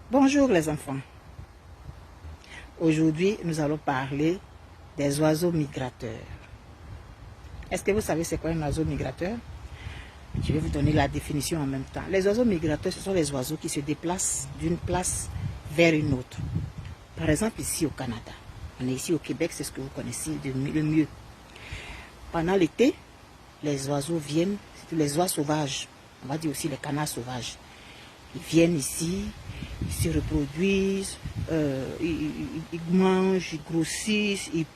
Bonjour les enfants. Aujourd'hui, nous allons parler des oiseaux migrateurs. Est-ce que vous savez c'est quoi un oiseau migrateur? Je vais vous donner la définition en même temps. Les oiseaux migrateurs, ce sont les oiseaux qui se déplacent d'une place vers une autre. Par exemple, ici au Canada. On est ici au Québec, c'est ce que vous connaissez le mieux. Pendant l'été, les oiseaux viennent, c'est les oies sauvages. On va dire aussi les canards sauvages. Ils viennent ici, ils se reproduisent, ils mangent, ils grossissent, ils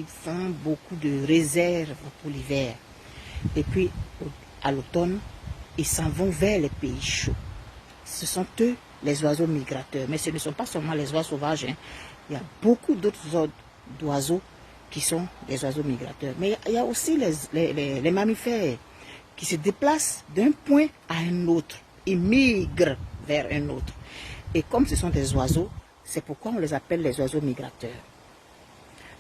font beaucoup de réserves pour l'hiver. Et puis, à l'automne, ils s'en vont vers les pays chauds. Ce sont eux les oiseaux migrateurs. Mais ce ne sont pas seulement les oies sauvages. Hein. Il y a beaucoup d'autres sortes d'oiseaux qui sont des oiseaux migrateurs. Mais il y a aussi les mammifères qui se déplacent d'un point à un autre. Ils migrent vers un autre. Et comme ce sont des oiseaux, c'est pourquoi on les appelle les oiseaux migrateurs.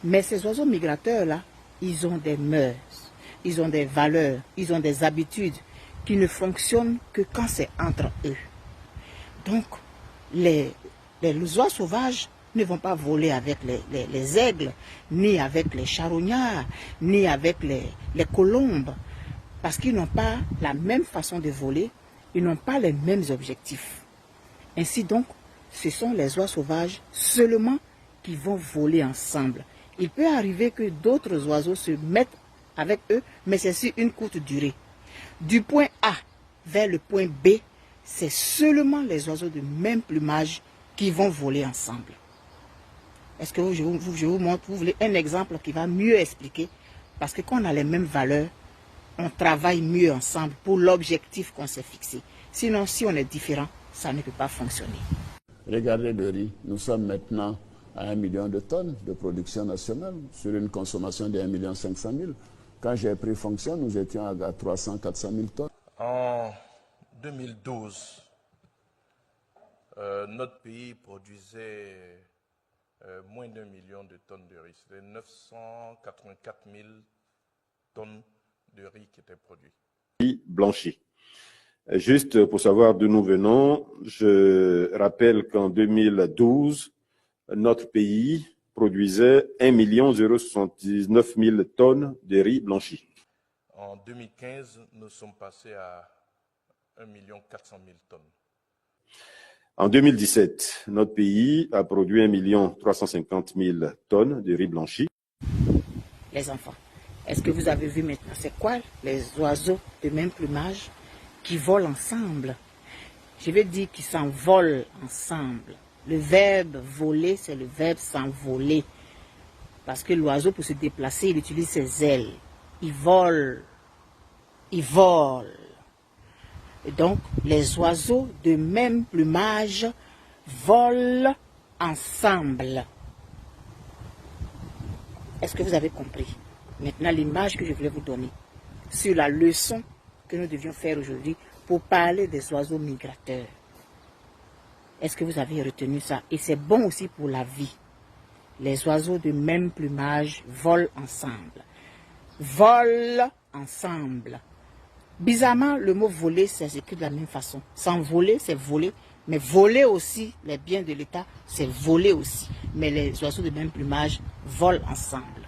Mais ces oiseaux migrateurs-là, ils ont des mœurs, ils ont des valeurs, ils ont des habitudes qui ne fonctionnent que quand c'est entre eux. Donc, les oies sauvages ne vont pas voler avec les aigles, ni avec les charognards, ni avec les colombes, parce qu'ils n'ont pas la même façon de voler, ils n'ont pas les mêmes objectifs. Ainsi donc, ce sont les oies sauvages seulement qui vont voler ensemble. Il peut arriver que d'autres oiseaux se mettent avec eux, mais c'est sur une courte durée. Du point A vers le point B, c'est seulement les oiseaux de même plumage qui vont voler ensemble. Est-ce que je vous montre, vous voulez un exemple qui va mieux expliquer? Parce que quand on a les mêmes valeurs, on travaille mieux ensemble pour l'objectif qu'on s'est fixé. Sinon, si on est différent, ça ne peut pas fonctionner. Regardez le riz. Nous sommes maintenant à 1 million de tonnes de production nationale sur une consommation de 1 500 000. Quand j'ai pris fonction, nous étions à 300-400 000 tonnes. En 2012, notre pays produisait moins d'1 million de tonnes de riz. C'était 984 000 tonnes de riz qui étaient produits. Riz blanchi. Juste pour savoir d'où nous venons, je rappelle qu'en 2012, notre pays produisait 1 079 000 tonnes de riz blanchi. En 2015, nous sommes passés à 1 400 000 tonnes. En 2017, notre pays a produit 1 350 000 tonnes de riz blanchi. Les enfants, est-ce que vous avez vu maintenant, c'est quoi les oiseaux de même plumage qui volent ensemble? Je vais dire qu'ils s'envolent ensemble. Le verbe voler, c'est le verbe s'envoler. Parce que l'oiseau, pour se déplacer, il utilise ses ailes. Il vole. Il vole. Et donc, les oiseaux de même plumage volent ensemble. Est-ce que vous avez compris? Maintenant, l'image que je voulais vous donner sur la leçon que nous devions faire aujourd'hui pour parler des oiseaux migrateurs. Est-ce que vous avez retenu ça? Et c'est bon aussi pour la vie. Les oiseaux de même plumage volent ensemble. Volent ensemble. Bizarrement, le mot voler, c'est écrit de la même façon. S'envoler, c'est voler. Mais voler aussi, les biens de l'État, c'est voler aussi. Mais les oiseaux de même plumage volent ensemble.